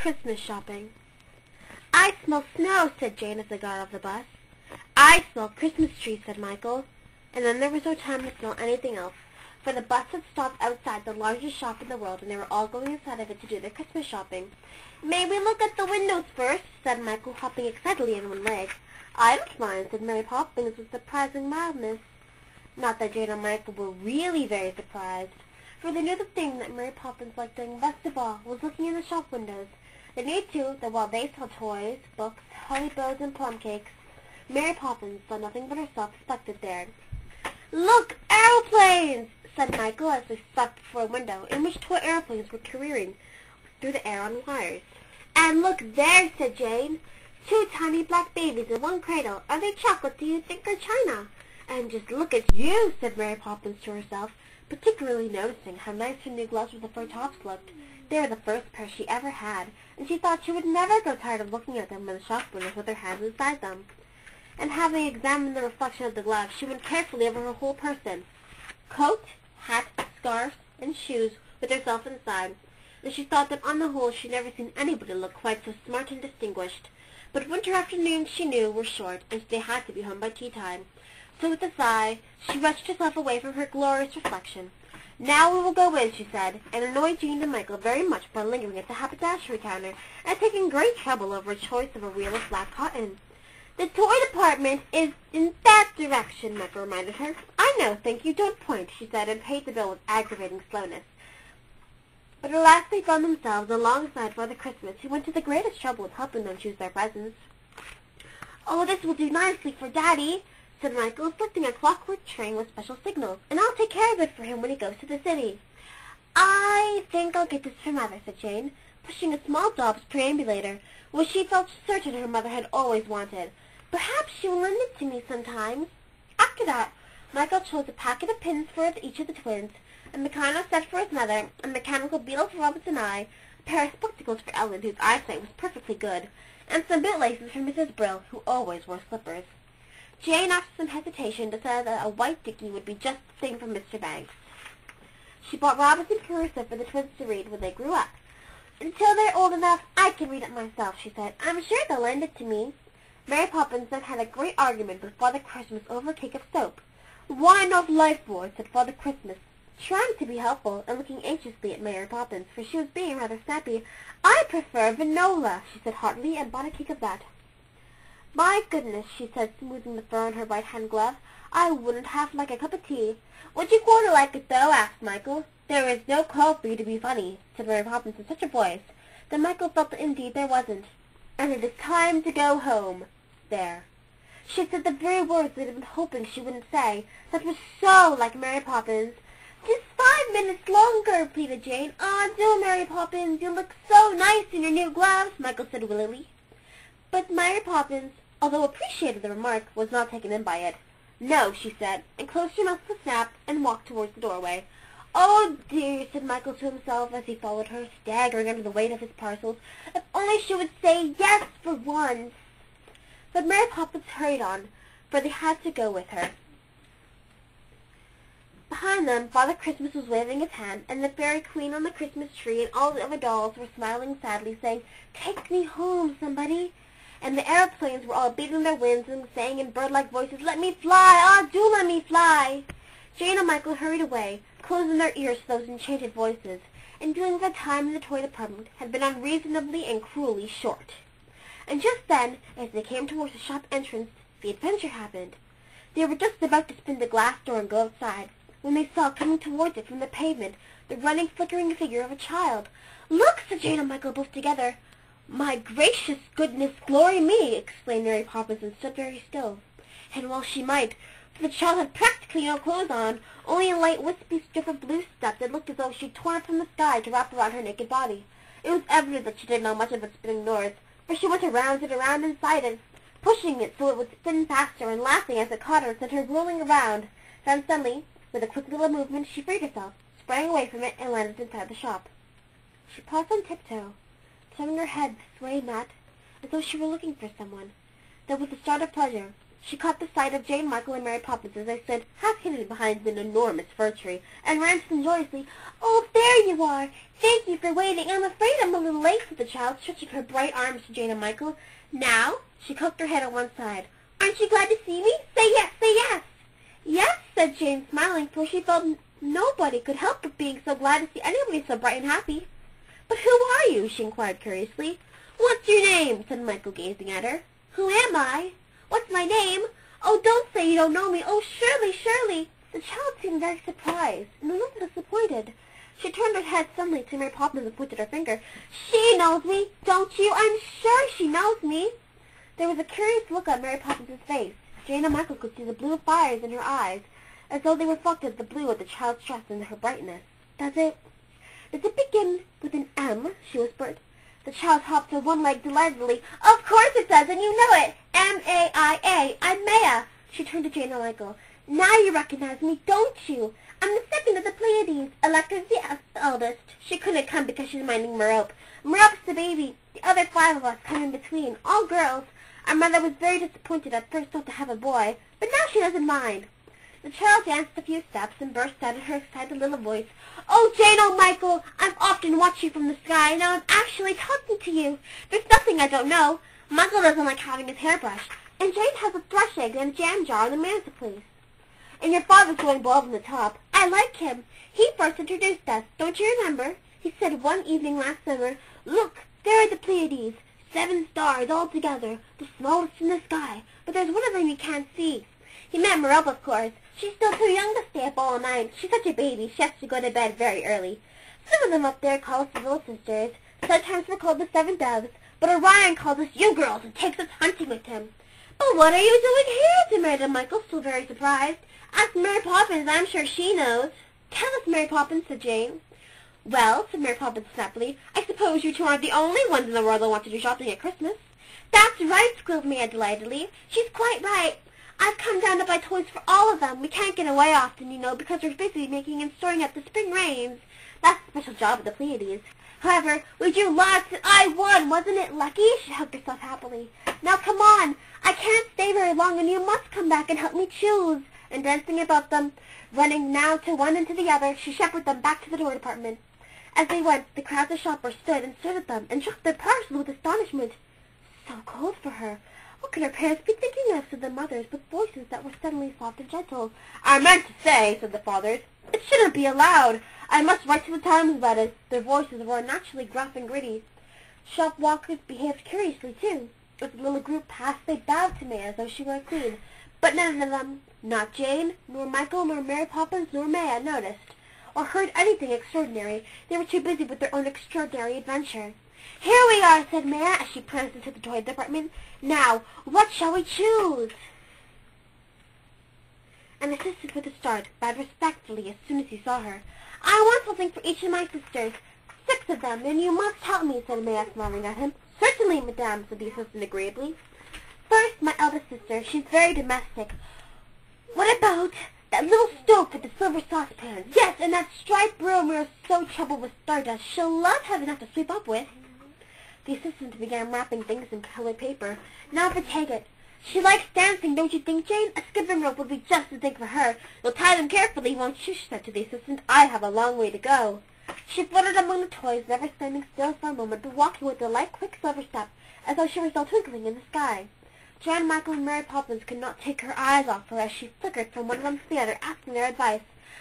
Christmas shopping. "I smell snow," said Jane as they got off the bus. "I smell Christmas trees," said Michael. And then there was no time to smell anything else, for the bus had stopped outside the largest shop in the world, and they were all going inside of it to do their Christmas shopping. "May we look at the windows first?" said Michael, hopping excitedly on one leg. "I don't mind," said Mary Poppins with surprising mildness. Not that Jane and Michael were really very surprised, for they knew the thing that Mary Poppins liked doing best of all was looking in the shop windows. They knew, too, that while they saw toys, books, holly bows, and plum cakes, Mary Poppins saw nothing but herself reflected there. "Look, aeroplanes!" said Michael as they stopped before a window in which toy aeroplanes were careering through the air on wires. "And look there," said Jane. "Two tiny black babies in one cradle. Are they chocolate, do you think, or china?" "And just look at you," said Mary Poppins to herself, particularly noticing how nice her new gloves with the fur tops looked. They were the first pair she ever had, and she thought she would never grow tired of looking at them in the shop windows with her hands inside them. And having examined the reflection of the gloves, she went carefully over her whole person, coat, hat, scarf, and shoes, with herself inside, and she thought that on the whole she had never seen anybody look quite so smart and distinguished. But winter afternoons, she knew, were short, and they had to be home by tea time. So with a sigh, she wrenched herself away from her glorious reflection. "Now we will go in," she said, and annoyed Jane and Michael very much by lingering at the haberdashery counter and taking great trouble over a choice of a reel of black cotton. "The toy department is in that direction," Michael reminded her. "I know, thank you, don't point," she said, and paid the bill with aggravating slowness. But at last they found themselves alongside Father Christmas, who went to the greatest trouble of helping them choose their presents. "Oh, this will do nicely for Daddy," said Michael, selecting a clockwork train with special signals, "and I'll take care of it for him when he goes to the city." "I think I'll get this for Mother," said Jane, pushing a small Dobbs perambulator, which she felt certain her mother had always wanted. "Perhaps she will lend it to me sometimes." After that, Michael chose a packet of pins for each of the twins, a mechanical set for his mother, a mechanical beetle for Robert and I, a pair of spectacles for Ellen, whose eyesight was perfectly good, and some bit laces for Mrs. Brill, who always wore slippers. Jane, after some hesitation, decided that a white dicky would be just the thing for Mr. Banks. She bought Robinson Crusoe for the twins to read when they grew up. "Until they're old enough, I can read it myself," she said. "I'm sure they'll lend it to me." Mary Poppins then had a great argument with Father Christmas over a cake of soap. "Why not Lifebuoy?" said Father Christmas, trying to be helpful and looking anxiously at Mary Poppins, for she was being rather snappy. "I prefer Vinola," she said heartily, and bought a cake of that. "My goodness," she said, smoothing the fur on her right-hand glove, "I wouldn't half like a cup of tea." "Would you quarter like it, though?" asked Michael. "There is no call for you to be funny," said Mary Poppins in such a voice that Michael felt that indeed there wasn't. "And it is time to go home." There. She had said the very words they had been hoping she wouldn't say. That was so like Mary Poppins. "Just 5 minutes longer," pleaded Jane. "Ah, do, Mary Poppins. You look so nice in your new gloves," Michael said willily. But Mary Poppins, although appreciated the remark, was not taken in by it. "No," she said, and closed her mouth with a snap and walked towards the doorway. "Oh, dear," said Michael to himself as he followed her, staggering under the weight of his parcels. "If only she would say yes for once." But Mary Poppins hurried on, for they had to go with her. Behind them, Father Christmas was waving his hand, and the Fairy Queen on the Christmas tree and all the other dolls were smiling sadly, saying, "Take me home, somebody." And the aeroplanes were all beating their wings and saying in bird-like voices, "Let me fly! Ah, do let me fly!" Jane and Michael hurried away, closing their ears to those enchanted voices, and feeling that time in the toy department had been unreasonably and cruelly short. And just then, as they came towards the shop entrance, the adventure happened. They were just about to spin the glass door and go outside, when they saw coming towards it from the pavement the running, flickering figure of a child. "Look!" said Jane and Michael both together. "My gracious goodness, glory me!" exclaimed Mary Poppins, and stood very still. And well she might, for the child had practically no clothes on, only a light wispy strip of blue stuff that looked as though she'd torn it from the sky to wrap around her naked body. It was evident that she didn't know much about spinning doors, for she went around and around inside it, pushing it so it would spin faster and laughing as it caught her and sent her whirling around. Then suddenly, with a quick little movement, she freed herself, sprang away from it, and landed inside the shop. She paused on tiptoe, turning her head this way and that, as though she were looking for someone. Then with a start of pleasure, She caught the sight of Jane, Michael, and Mary Poppins as they stood half hidden behind an enormous fir tree, and ran to them joyously. "Oh, there you are! Thank you for waiting. I'm afraid I'm a little late," said the child, stretching her bright arms to Jane and Michael. "Now," she cocked her head on one side. "Aren't you glad to see me? Say yes, say yes!" "Yes," said Jane, smiling, for she felt nobody could help but being so glad to see anybody so bright and happy. "But who are you?" she inquired curiously. "What's your name?" said Michael, gazing at her. "Who am I? What's my name? Oh, don't say you don't know me. Oh, surely, surely." The child seemed very surprised and a little disappointed. She turned her head suddenly to Mary Poppins and pointed her finger. "She knows me, don't you? I'm sure she knows me." There was a curious look on Mary Poppins' face. Jane and Michael could see the blue fires in her eyes, as though they reflected the blue of the child's dress in her brightness. Does it begin with an M?" she whispered. The child hopped on one leg delightedly. "Of course it does, and you know it. M-A-I-A. I'm Maya." She turned to Jane and Michael. "Now you recognize me, don't you? I'm the second of the Pleiades. Electra's the eldest. She couldn't come because she's minding Merope. Merope's the baby. The other 5 of us come in between, all girls. Our mother was very disappointed at first not to have a boy, but now she doesn't mind." The child danced a few steps and burst out in her excited little voice. "Oh, Jane, oh, Michael, I've often watched you from the sky, and now I'm actually talking to you. There's nothing I don't know. Michael doesn't like having his hair brushed, and Jane has a thrush egg and a jam jar and a man's place. And your father's going bald on the top. I like him. He first introduced us, don't you remember? He said one evening last summer, 'Look, there are the Pleiades, 7 stars all together, the smallest in the sky, but there's one of them you can't see.' He meant Merope, of course. She's still too young to stay up all night. She's such a baby, she has to go to bed very early. Some of them up there call us the Little Sisters. Sometimes we're called the 7 Doves, but Orion calls us you girls and takes us hunting with him." "But what are you doing here?" demanded Michael, still very surprised. "Ask Mary Poppins. I'm sure she knows." "Tell us, Mary Poppins," said Jane. "Well," said Mary Poppins snappily, "I suppose you 2 aren't the only ones in the world that want to do shopping at Christmas." "That's right," squealed Maya delightedly. "She's quite right. I've come down to buy toys for all of them. We can't get away often, you know, because we're busy making and storing up the spring rains. That's a special job of the Pleiades. However, we drew lots, and I won. Wasn't it lucky?" She hugged herself happily. "Now come on. I can't stay very long, and you must come back and help me choose." And dancing about them, running now to one and to the other, she shepherded them back to the door department. As they went, the crowds of shoppers stood and stared at them and dropped their parcels with astonishment. So cold for her. What could her parents be thinking of, said the mothers, with voices that were suddenly soft and gentle. "I meant to say," said the fathers, "it shouldn't be allowed. I must write to the Times about it." Their voices were naturally gruff and gritty. Shop walkers behaved curiously, too. As the little group passed, they bowed to Maya as though she were a queen. But none of them, not Jane, nor Michael, nor Mary Poppins, nor Maya, noticed, or heard anything extraordinary. They were too busy with their own extraordinary adventure. "Here we are," said Maya, as she pranced into the toy department. "Now, what shall we choose?" An assistant with a start bowed respectfully as soon as he saw her. "I want something for each of my sisters, 6 of them, and you must help me," said Maya, smiling at him. "Certainly, madame," said the assistant agreeably. "First, my eldest sister. She's very domestic. What about that little stove with the silver saucepans? Yes, and that striped broom we're so troubled with stardust. She'll love having enough to sweep up with." The assistant began wrapping things in colored paper. "Now for Taggart. She likes dancing, don't you think, Jane? A skipping rope would be just the thing for her. You'll tie them carefully, won't you?" she said to the assistant. "I have a long way to go." She fluttered among the toys, never standing still for a moment, but walking with a light, quick silver step, as though she were still twinkling in the sky. Jane, Michael, and Mary Poppins could not take her eyes off her as she flickered from one of them to the other, asking their advice.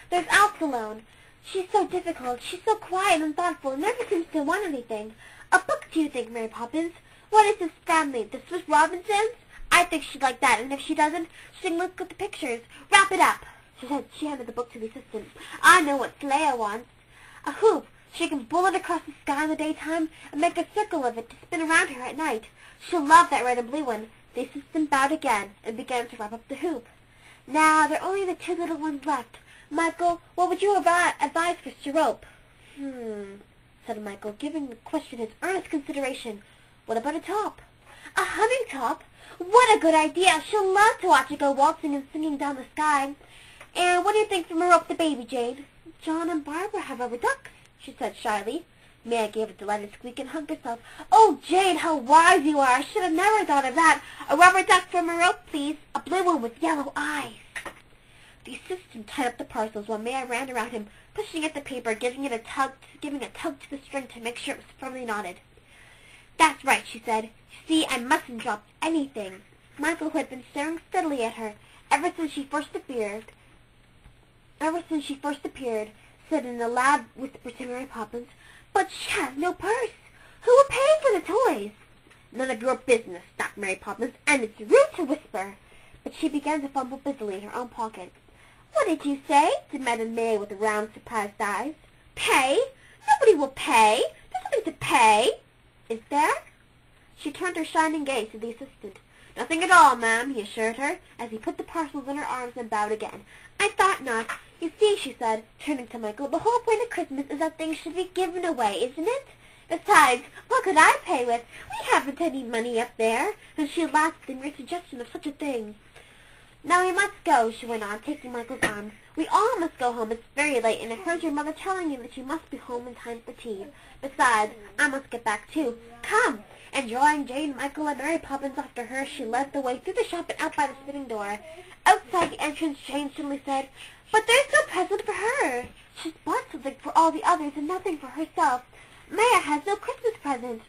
"There's Alice alone. She's so difficult. She's so quiet and thoughtful, and never seems to want anything. A book, do you think, Mary Poppins? What is this family? The Swiss Robinsons? I think she'd like that, and if she doesn't, she can look at the pictures. Wrap it up." She said. She handed the book to the assistant. "I know what Leia wants. A hoop. She can pull it across the sky in the daytime and make a circle of it to spin around her at night. She'll love that red and blue one." The assistant bowed again and began to wrap up the hoop. "Now, there are only the 2 little ones left. Michael, what would you advise for Sirope?" Said Michael, giving the question his earnest consideration. "What about a top?" "A humming top? What a good idea! She'll love to watch it go waltzing and singing down the sky. And what do you think for Merope the baby, Jane?" "John and Barbara have rubber ducks," she said shyly. Maya gave a delighted squeak and hugged herself. "Oh, Jane, how wise you are! I should have never thought of that. A rubber duck from a rope, please. A blue one with yellow eyes." The assistant tied up the parcels while Maya ran around him, pushing at the paper, giving a tug to the string to make sure it was firmly knotted. "That's right," she said. "You see, I mustn't drop anything." Michael, who had been staring steadily at her ever since she first appeared, said in a loud whisper to Mary Poppins, "But she has no purse. Who will pay for the toys?" "None of your business," snapped Mary Poppins, "and it's rude to whisper." But she began to fumble busily in her own pocket. "What did you say?" demanded Maya with round, surprised eyes. "Pay? Nobody will pay. There's nothing to pay." "Is there?" She turned her shining gaze to the assistant. "Nothing at all, ma'am," he assured her, as he put the parcels in her arms and bowed again. "I thought not. You see," she said, turning to Michael, "the whole point of Christmas is that things should be given away, isn't it? Besides, what could I pay with? We haven't any money up there." And she laughed at the mere suggestion of such a thing. "Now we must go," she went on, taking Michael's arm. "We all must go home. It's very late, and I heard your mother telling you that you must be home in time for tea. Besides, I must get back too. Come!" And drawing Jane, Michael, and Mary Poppins after her, she led the way through the shop and out by the spinning door. Outside the entrance, Jane suddenly said, "But there's no present for her. She's bought something for all the others and nothing for herself. Maya has no Christmas present."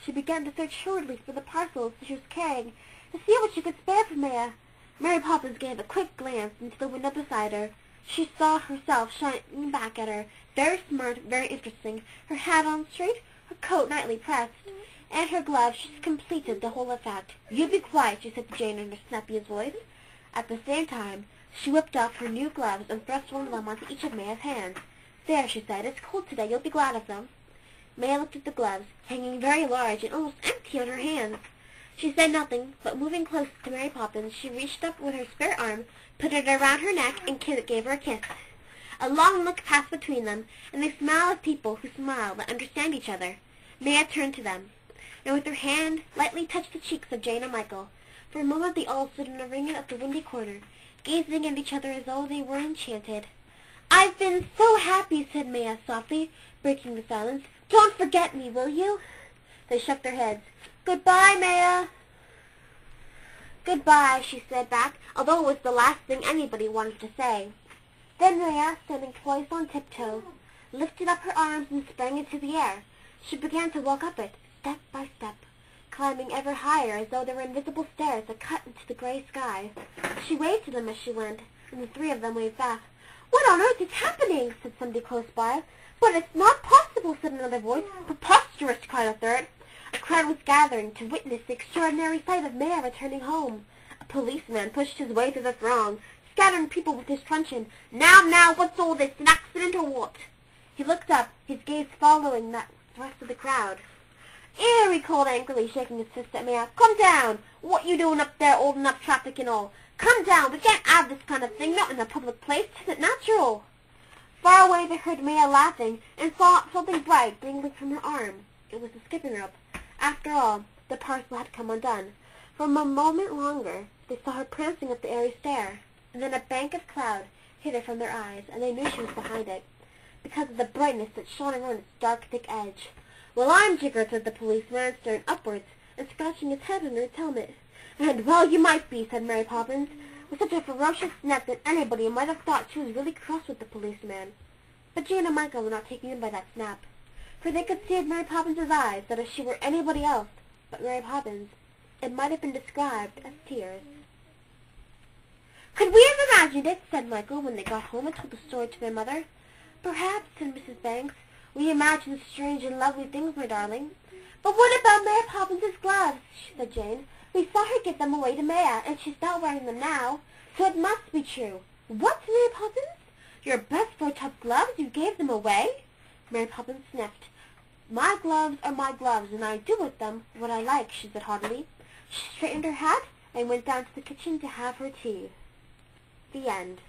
She began to search hurriedly for the parcels she was carrying to see what she could spare for Maya. Mary Poppins gave a quick glance into the window beside her. She saw herself shining back at her, very smart, very interesting, her hat on straight, her coat tightly pressed, and her gloves. She completed the whole effect. "You be quiet," she said to Jane in her snappiest voice. At the same time, she whipped off her new gloves and thrust one of them onto each of Maya's hands. "There," she said, "it's cold today. You'll be glad of them." Maya looked at the gloves, hanging very large and almost empty on her hands. She said nothing, but moving close to Mary Poppins, she reached up with her spare arm, put it around her neck, and gave her a kiss. A long look passed between them, and they smiled as people who smile that understand each other. Maya turned to them, and with her hand lightly touched the cheeks of Jane and Michael. For a moment they all stood in a ring at the windy corner, gazing at each other as though they were enchanted. "I've been so happy," said Maya softly, breaking the silence. "Don't forget me, will you?" They shook their heads. "Goodbye, Maya." "Goodbye," she said back, although it was the last thing anybody wanted to say. Then Maya, standing poised on tiptoe, lifted up her arms and sprang into the air. She began to walk up it, step by step, climbing ever higher as though there were invisible stairs that cut into the gray sky. She waved to them as she went, and the three of them waved back. "What on earth is happening?" said somebody close by. "But it's not possible," said another voice. "Preposterous," cried a third. A crowd was gathering to witness the extraordinary sight of Maya returning home. A policeman pushed his way through the throng, scattering people with his truncheon. Now, what's all this, an accident or what?" He looked up, his gaze following that rest of the crowd. "Here," he called angrily, shaking his fist at Maya. "Come down! What you doing up there, holding up traffic and all? Come down! We can't have this kind of thing, not in a public place. 'Tisn't natural." Far away they heard Maya laughing, and saw something bright dangling from her arm. It was the skipping rope. After all, the parcel had come undone. For a moment longer they saw her prancing up the airy stair, and then a bank of cloud hid her from their eyes, and they knew she was behind it, because of the brightness that shone around its dark, thick edge. "Well, I'm jiggered," said the policeman, staring upwards and scratching his head under his helmet. "And well you might be," said Mary Poppins, with such a ferocious snap that anybody might have thought she was really cross with the policeman. But Jane and Michael were not taken in by that snap, for they could see in Mary Poppins's eyes that if she were anybody else but Mary Poppins, it might have been described as tears. "Could we have imagined it?" said Michael when they got home and told the story to their mother. "Perhaps," said Mrs. Banks. "We imagine strange and lovely things, my darling." "But what about Mary Poppins's gloves?" said Jane. "We saw her give them away to Maya, and she's not wearing them now, so it must be true." "What, Mary Poppins? Your best fur-top gloves? You gave them away?" Mary Poppins sniffed. "My gloves are my gloves, and I do with them what I like," she said haughtily. She straightened her hat and went down to the kitchen to have her tea. The end.